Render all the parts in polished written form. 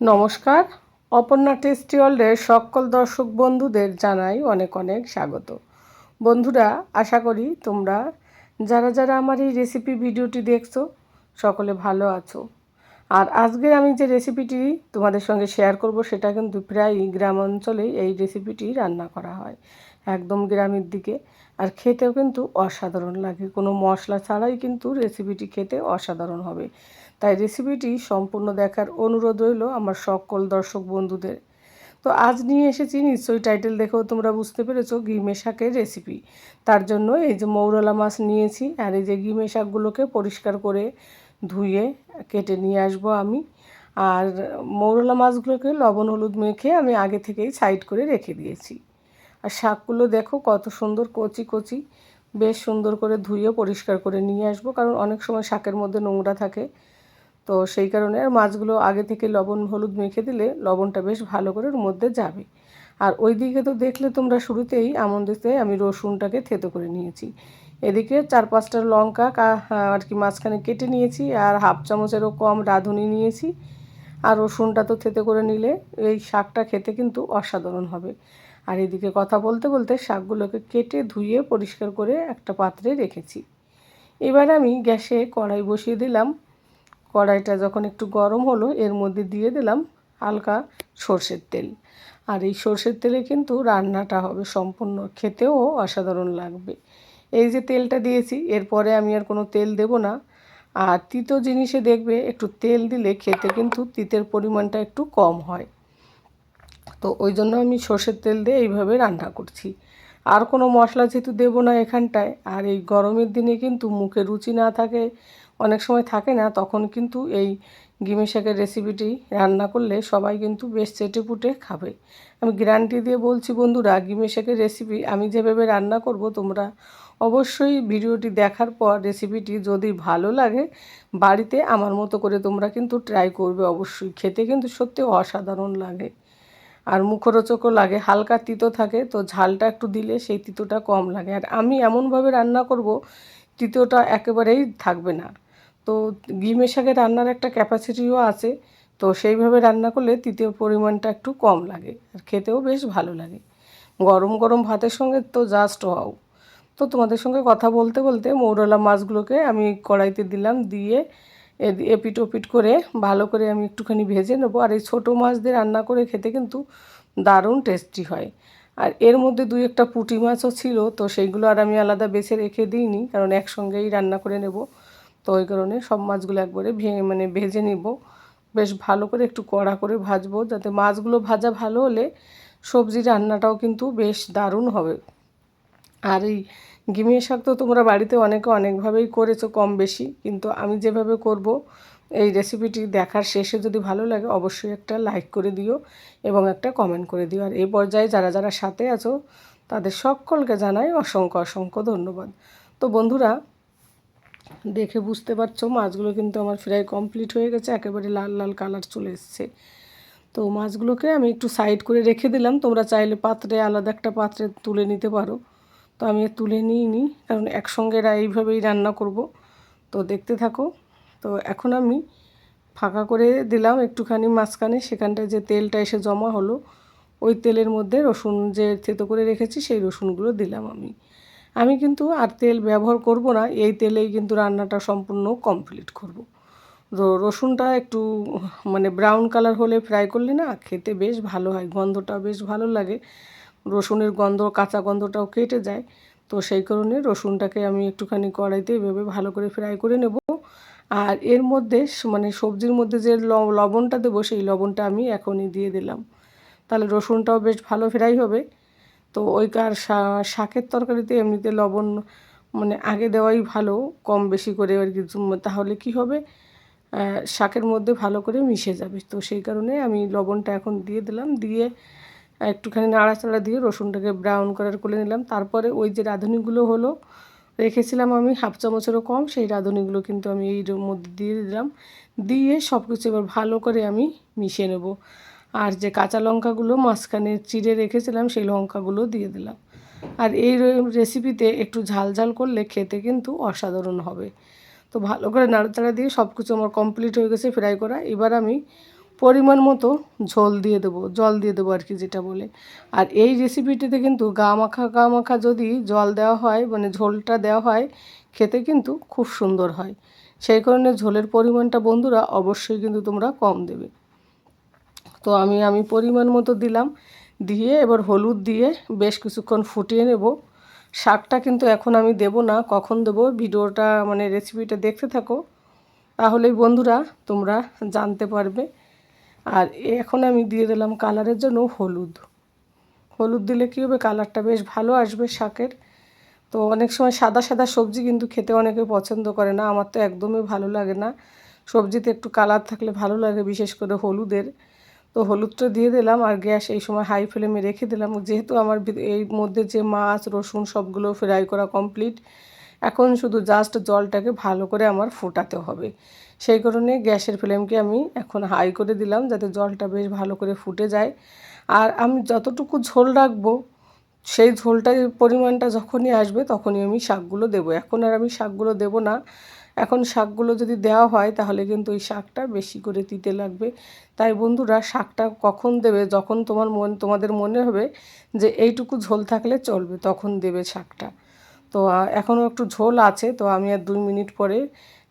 নমস্কার। অপর্ণা টেস্টি ওয়ার্ল্ডের সকল দর্শক বন্ধুদের জানাই অনেক অনেক স্বাগত। বন্ধুরা, আশা করি তোমরা যারা যারা আমার এই রেসিপি ভিডিওটি দেখছো সকলে ভালো আছো। আর আজকে আমি যে রেসিপিটি তোমাদের সঙ্গে শেয়ার করব সেটা কিন্তু প্রায় গ্রাম অঞ্চলেই এই রেসিপিটি রান্না করা হয়, একদম গ্রামের দিকে। আর খেতেও কিন্তু অসাধারণ লাগে, কোনো মশলা ছাড়াই কিন্তু রেসিপিটি খেতে অসাধারণ হবে। তাই রেসিপিটি সম্পূর্ণ দেখার অনুরোধ রইল আমার সকল দর্শক বন্ধুদের। তো আজ নিয়ে এসেছি, নিশ্চয়ই টাইটেল দেখেও তোমরা বুঝতে পেরেছো, গিমে শাকের রেসিপি। তার জন্য এই যে মৌরলা মাছ নিয়েছি, আর এই যে গিমে শাকগুলোকে পরিষ্কার করে ধুয়ে কেটে নিয়ে আসবো আমি। আর মৌরলা মাছগুলোকে লবণ হলুদ মেখে আমি আগে থেকেই সাইড করে রেখে দিয়েছি। আর শাকগুলো দেখো কত সুন্দর কচি কচি, বেশ সুন্দর করে ধুয়ে পরিষ্কার করে নিয়ে আসবো, কারণ অনেক সময় শাকের মধ্যে নোংরা থাকে। তো সেই কারণে আর মাছগুলো আগে থেকে লবণ হলুদ মেখে দিলে লবণটা বেশ ভালো করে ওর মধ্যে যাবে। আর ওই দিকে তো দেখলে তোমরা শুরুতেই আমন্দিতে আমি রসুনটাকে থেতো করে নিয়েছি। এদিকে 4-5টা লঙ্কা আর কি মাঝখানে কেটে নিয়েছি, আর হাফ চামচেরও কম রাঁধুনি নিয়েছি। আর রসুনটা তো থেতো করে নিলে এই শাকটা খেতে কিন্তু অসাধারণ হবে। আর এদিকে কথা বলতে বলতে শাকগুলোকে কেটে ধুয়ে পরিষ্কার করে একটা পাত্রে রেখেছি। এবার আমি গ্যাসে কড়াই বসিয়ে দিলাম। কড়াইটা যখন একটু গরম হলো এর মধ্যে দিয়ে দিলাম হালকা সর্ষের তেল। আর এই সর্ষের তেলে কিন্তু রান্নাটা হবে সম্পূর্ণ, খেতেও অসাধারণ লাগবে। এই যে তেলটা দিয়েছি, এরপরে আমি আর কোনো তেল দেব না। আর তিতো জিনিসে দেখবে একটু তেল দিলে খেতে কিন্তু তিতের পরিমাণটা একটু কম হয়। তো ওই জন্য আমি সর্ষের তেল দিয়ে এইভাবে রান্না করছি। আর কোনো মশলা যেহেতু দেবো না এখানটায়, আর এই গরমের দিনে কিন্তু মুখে রুচি না থাকে, অনেক সময় থাকে না, তখন কিন্তু এই গিমে শাকের রেসিপিটি রান্না করলে সবাই কিন্তু বেশ চেটেপুটে খাবে। আমি গ্যারান্টি দিয়ে বলছি বন্ধুরা, গিমে শাকের রেসিপি আমি যেভাবে রান্না করব, তোমরা অবশ্যই ভিডিওটি দেখার পর রেসিপিটি যদি ভালো লাগে বাড়িতে আমার মতো করে তোমরা কিন্তু ট্রাই করবে অবশ্যই। খেতে কিন্তু সত্যি অসাধারণ লাগে, আর মুখরোচকও লাগে। হালকা তিতো থাকে, তো ঝালটা একটু দিলে সেই তিতোটা কম লাগে। আর আমি এমনভাবে রান্না করব তিতোটা একেবারেই থাকবে না। তো গিমে শাকে রান্নার একটা ক্যাপাসিটিও আছে, তো সেইভাবে রান্না করলে তিতের পরিমাণটা একটু কম লাগে, আর খেতেও বেশ ভালো লাগে। গরম গরম ভাতের সঙ্গে তো জাস্ট হও। তো তোমাদের সঙ্গে কথা বলতে বলতে মৌরলা মাছগুলোকে আমি কড়াইতে দিলাম, দিয়ে এপিট ওপিট করে ভালো করে আমি একটুখানি ভেজে নেবো। আর এই ছোটো মাছ দিয়ে রান্না করে খেতে কিন্তু দারুণ টেস্টি হয়। আর এর মধ্যে 2-1টা পুঁটি মাছও ছিল, তো সেইগুলো আর আমি আলাদা বেছে রেখে দিইনি, কারণ একসঙ্গেই রান্না করে নেব। তো ওই কারণে সব মাছগুলো একবারে ভেজে নিব, বেশ ভালো করে একটু কড়া করে ভাজবো, যাতে মাছগুলো ভাজা ভালো হলে সবজি রান্নাটাও কিন্তু বেশ দারুণ হবে। আর এই গিমিয়ে শাক তো তোমরা বাড়িতে অনেকে অনেকভাবেই করেছো কম বেশি, কিন্তু আমি যেভাবে করব এই রেসিপিটি দেখার শেষে যদি ভালো লাগে অবশ্যই একটা লাইক করে দিও এবং একটা কমেন্ট করে দিও। আর এই পর্যায়ে যারা যারা সাথে আছো তাদের সকলকে জানাই অসংখ্য অসংখ্য ধন্যবাদ। তো বন্ধুরা, দেখে বুঝতে পারছো মাছগুলো কিন্তু আমার ফ্রাই কমপ্লিট হয়ে গেছে, একেবারে লাল লাল কালার চলে এসছে। তো মাছগুলোকে আমি একটু সাইড করে রেখে দিলাম, তোমরা চাইলে পাত্রে আলাদা একটা পাত্রে তুলে নিতে পারো। তো আমি তুলে নিইনি, কারণ একসঙ্গে এইভাবেই রান্না করব। তো দেখতে থাকো। তো এখন আমি ফাঁকা করে দিলাম একটুখানি মাঝখানে, সেখানটায় যে তেলটা এসে জমা হলো ওই তেলের মধ্যে রসুন যে থেতো করে রেখেছি সেই রসুনগুলো দিলাম আমি কিন্তু আর তেল ব্যবহার করব না, এই তেলেই কিন্তু রান্নাটা সম্পূর্ণ কমপ্লিট করব। রসুনটা একটু ব্রাউন কালার হলে ফ্রাই করলে না খেতে বেশ ভালো হয়, গন্ধটা বেশ ভালো লাগে, রসুনের গন্ধ কাঁচা গন্ধটাও কেটে যায়। তো সেই কারণে রসুনটাকে আমি একটুখানি কড়াইতে এভাবে ভালো করে ফ্রাই করে নেব। আর এর মধ্যে সবজির মধ্যে যে লবণটা দেবো সেই লবণটা আমি এখনই দিয়ে দিলাম, তাহলে রসুনটাও বেশ ভালো ফ্রাই হবে। তো ওইকার শাকের তরকারিতে এমনিতে লবণ আগে দেওয়াই ভালো, কম বেশি করে আর কি, তাহলে কি হবে শাকের মধ্যে ভালো করে মিশে যাবে। তো সেই কারণে আমি লবণটা এখন দিয়ে দিলাম, দিয়ে একটুখানি নাড়াচাড়া দিয়ে রসুনটাকে ব্রাউন কালার করে নিলাম। তারপরে ওই যে রাঁধুনিগুলো হলো রেখেছিলাম আমি হাফ চামচেরও কম, সেই রাঁধুনিগুলো কিন্তু আমি এই মধ্যে দিয়ে দিলাম, দিয়ে সব কিছু এবার ভালো করে আমি মিশিয়ে নেব। আর যে কাঁচা লঙ্কাগুলো মাঝখানে চিড়ে রেখেছিলাম সেই লঙ্কাগুলো দিয়ে দিলাম। আর এই রেসিপিতে একটু ঝাল ঝাল করলে খেতে কিন্তু অসাধারণ হবে। তো ভালো করে নাড়াচাড়া দিয়ে সব কিছু আমার কমপ্লিট হয়ে গেছে ফ্রাই করা। এবার আমি পরিমাণ মতো ঝোল দিয়ে দেবো, জল দিয়ে দেবো আর কি যেটা বলে। আর এই রেসিপিটিতে কিন্তু গা মাখা যদি জল দেওয়া হয়, মানে ঝোলটা দেওয়া হয়, খেতে কিন্তু খুব সুন্দর হয়। সেই কারণে ঝোলের পরিমাণটা বন্ধুরা অবশ্যই কিন্তু তোমরা কম দেবে। তো আমি পরিমাণ মতো দিলাম, দিয়ে এবার হলুদ দিয়ে বেশ কিছুক্ষণ ফুটিয়ে নেব। শাকটা কিন্তু এখন আমি দেব না, কখন দেব ভিডিওটা মানে রেসিপিটা দেখতে থাকো, তাহলেই বন্ধুরা তোমরা জানতে পারবে। আর এখন আমি দিয়ে দিলাম কালারের জন্য হলুদ। হলুদ দিলে কী হবে, কালারটা বেশ ভালো আসবে শাকের। তো অনেক সময় সাদা সাদা সবজি কিন্তু খেতে অনেকে পছন্দ করে না, আমার তো একদমই ভালো লাগে না। সবজিতে একটু কালার থাকলে ভালো লাগে, বিশেষ করে হলুদের। তো হলুদটা দিয়ে দিলাম আর গ্যাস এই সময় হাই ফ্লেমে রেখে দিলাম। যেহেতু আমার এই মধ্যে যে মাছ রসুন সবগুলো ফ্রাই করা কমপ্লিট, এখন শুধু জাস্ট জলটাকে ভালো করে আমার ফোটাতে হবে। সেই কারণে গ্যাসের ফ্লেমকে আমি এখন হাই করে দিলাম, যাতে জলটা বেশ ভালো করে ফুটে যায়। আর আমি যতটুকু ঝোল রাখবো, সেই ঝোলটার পরিমাণটা যখনই আসবে তখনই আমি শাকগুলো দেবো। এখন আর আমি শাকগুলো দেবো না। এখন শাকগুলো যদি দেওয়া হয় তাহলে কিন্তু ওই শাকটা বেশি করে তিতে লাগবে। তাই বন্ধুরা শাকটা কখন দেবে, যখন তোমাদের মনে হবে যে এইটুকু ঝোল থাকলে চলবে, তখন দেবে শাকটা। তো এখনও একটু ঝোল আছে, তো আমি আর 2 মিনিট পরে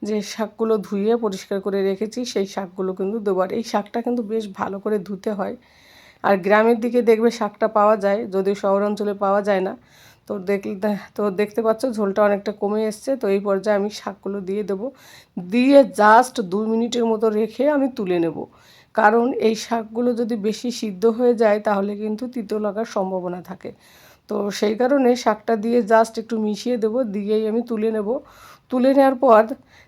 যে শাকগুলো ধুয়ে পরিষ্কার করে রেখেছি সেই শাকগুলো কিন্তু দেবো। আর এই শাকটা কিন্তু বেশ ভালো করে ধুতে হয়। আর গ্রামের দিকে দেখবে শাকটা পাওয়া যায়, যদিও শহর অঞ্চলে পাওয়া যায় না। তো দেখতে পাচ্ছ ঝোলটা অনেকটা কমে এসছে। তো এই পর্যায়ে আমি শাকগুলো দিয়ে দেবো, দিয়ে জাস্ট 2 মিনিটের মতো রেখে আমি তুলে নেব। কারণ এই শাকগুলো যদি বেশি সিদ্ধ হয়ে যায় তাহলে কিন্তু তিতো লাগার সম্ভাবনা থাকে। তো সেই কারণে শাকটা দিয়ে জাস্ট একটু মিশিয়ে দেবো, দিয়েই আমি তুলে নেব। তুলে নেওয়ার পর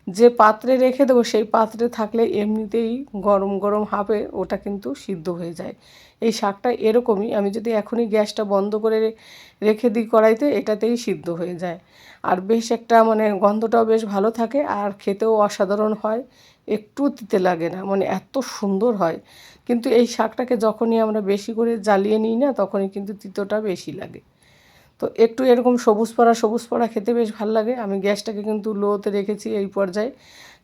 যে পাত্রে রেখে দেবো, সেই পাত্রে থাকলে এমনিতেই গরম গরম হাবে ওটা কিন্তু সিদ্ধ হয়ে যায়। এই শাকটা এরকমই, আমি যদি এখনই গ্যাসটা বন্ধ করে রেখে দিই কড়াইতে, এটাতেই সিদ্ধ হয়ে যায়। আর বেশ একটা মানে গন্ধটাও বেশ ভালো থাকে, আর খেতেও অসাধারণ হয়, একটু তিতে লাগে না, মানে এত সুন্দর হয়। কিন্তু এই শাকটাকে যখনই আমরা বেশি করে জ্বালিয়ে নিই না, তখনই কিন্তু তিতোটা বেশি লাগে। তো একটু এরকম সবুজ পড়া খেতে বেশ ভালো লাগে। আমি গ্যাসটাকে কিন্তু লোতে রেখেছি এই পর্যায়ে,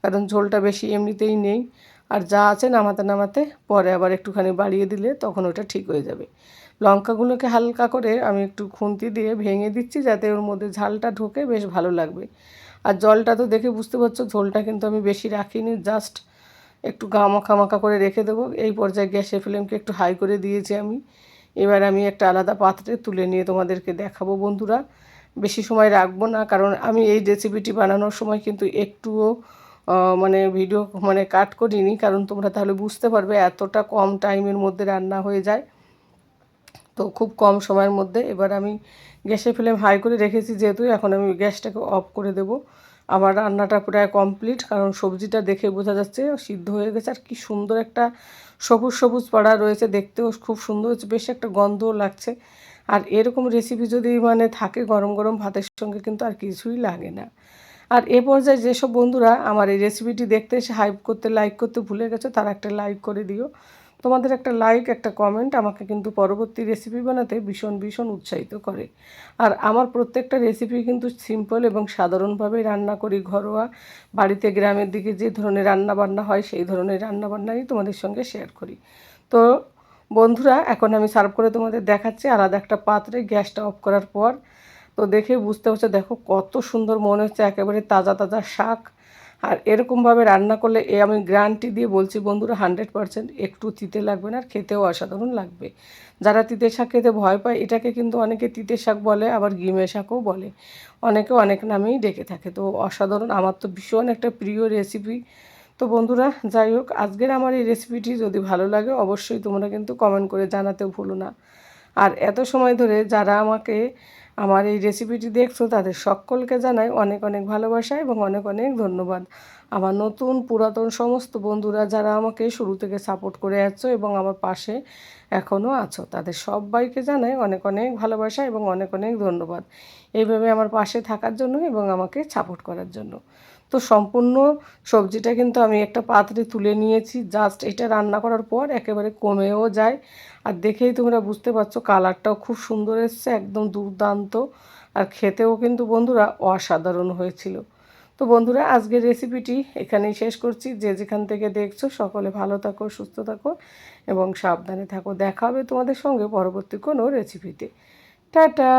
কারণ ঝোলটা বেশি এমনিতেই নেই। আর যা আছে নামাতে নামাতে পরে আবার একটুখানি বাড়িয়ে দিলে তখন ওটা ঠিক হয়ে যাবে। লঙ্কাগুলোকে হালকা করে আমি একটু খুন্তি দিয়ে ভেঙে দিচ্ছি, যাতে ওর মধ্যে ঝালটা ঢোকে, বেশ ভালো লাগবে। আর জলটা তো দেখে বুঝতে পারছো, ঝোলটা কিন্তু আমি বেশি রাখিনি, জাস্ট একটু মাখা করে রেখে দেবো। এই পর্যায়ে গ্যাসের ফ্লেমকে একটু হাই করে দিয়েছি আমি। এবার আমি একটা আলাদা পাত্রে তুলে নিয়ে তোমাদেরকে দেখাবো বন্ধুরা। বেশি সময় রাখবো না, কারণ আমি এই রেসিপিটি বানানোর সময় কিন্তু একটুও মানে ভিডিও মানে কাট করিনি, কারণ তোমরা তাহলে বুঝতে পারবে এতটা কম টাইমের মধ্যে রান্না হয়ে যায়। তো খুব কম সময়ের মধ্যে এবার আমি গ্যাসের ফ্লেম হাই করে রেখেছি যেহেতু, এখন আমি গ্যাসটাকে অফ করে দেব। আমার রান্নাটা প্রায় কমপ্লিট, কারণ সবজিটা দেখে বোঝা যাচ্ছে সিদ্ধ হয়ে গেছে। আর কি সুন্দর একটা সবুজ পাড়া রয়েছে, দেখতেও খুব সুন্দর হচ্ছে, বেশ একটা গন্ধও লাগছে। আর এরকম রেসিপি যদি মানে থাকে গরম গরম ভাতের সঙ্গে, কিন্তু আর কিছুই লাগে না। আর এ পর্যায়ে যেসব বন্ধুরা আমার এই রেসিপিটি দেখতে এসে হাইপ করতে লাইক করতে ভুলে গেছো, তারা একটা লাইক করে দিও। তোমাদের একটা লাইক একটা কমেন্ট আমাকে কিন্তু পরবর্তী রেসিপি বানাতে ভীষণ উৎসাহিত করে। আর আমার প্রত্যেকটা রেসিপি কিন্তু সিম্পল এবং সাধারণভাবে রান্না করি, ঘরোয়া বাড়িতে গ্রামের দিকে যে ধরনের রান্নাবান্না হয় সেই ধরনের রান্নাবান্নাই তোমাদের সঙ্গে শেয়ার করি। তো বন্ধুরা এখন আমি সার্ভ করে তোমাদের দেখাচ্ছি আলাদা একটা পাত্রে, গ্যাসটা অফ করার পর। তো দেখে বুঝতে পারছো, দেখো কত সুন্দর মনে হচ্ছে, একেবারে তাজা শাক। আর এরকমভাবে রান্না করলে আমি গ্যারান্টি দিয়ে বলছি বন্ধুরা, 100% একটু তিতে লাগবে না, আর খেতেও অসাধারণ লাগবে। যারা তিতে শাক খেতে ভয় পায়, এটাকে কিন্তু অনেকে তিতে শাক বলে, আবার গিমে শাকও বলে, অনেকে অনেক নামেই ডেকে থাকে। তো অসাধারণ, আমার তো ভীষণ একটা প্রিয় রেসিপি। তো বন্ধুরা যাই হোক, আজকের আমার এই রেসিপিটি যদি ভালো লাগে অবশ্যই তোমরা কিন্তু কমেন্ট করে জানাতেও ভুলো না। আর এত সময় ধরে যারা আমাকে আমার এই রেসিপিটি দেখছো, তাদের সকলকে জানাই অনেক ভালোবাসা এবং অনেক ধন্যবাদ। আমার নতুন পুরাতন সমস্ত বন্ধুরা যারা আমাকে শুরু থেকে সাপোর্ট করে যাচ্ছ এবং আমার পাশে এখনও আছো, তাদের সবাইকে জানাই অনেক ভালোবাসা এবং অনেক ধন্যবাদ এইভাবে আমার পাশে থাকার জন্য এবং আমাকে সাপোর্ট করার জন্য। তো সম্পূর্ণ সবজিটা কিন্তু আমি একটা পাত্রে তুলে নিয়েছি, জাস্ট এটা রান্না করার পর একেবারে কমেও যায়। আর দেখেই তোমরা বুঝতে পারছো কালারটাও খুব সুন্দর এসছে, একদম দুর্দান্ত। আর খেতেও কিন্তু বন্ধুরা অসাধারণ হয়েছিল। তো তো বন্ধুরা, আজকের রেসিপিটি এখানেই শেষ করছি। যে যেখান থেকে দেখছো সকলে ভালো থাকো, সুস্থ থাকো এবং সাবধানে থাকো। দেখা হবে তোমাদের সঙ্গে পরবর্তী কোনো রেসিপিতে। টাটা।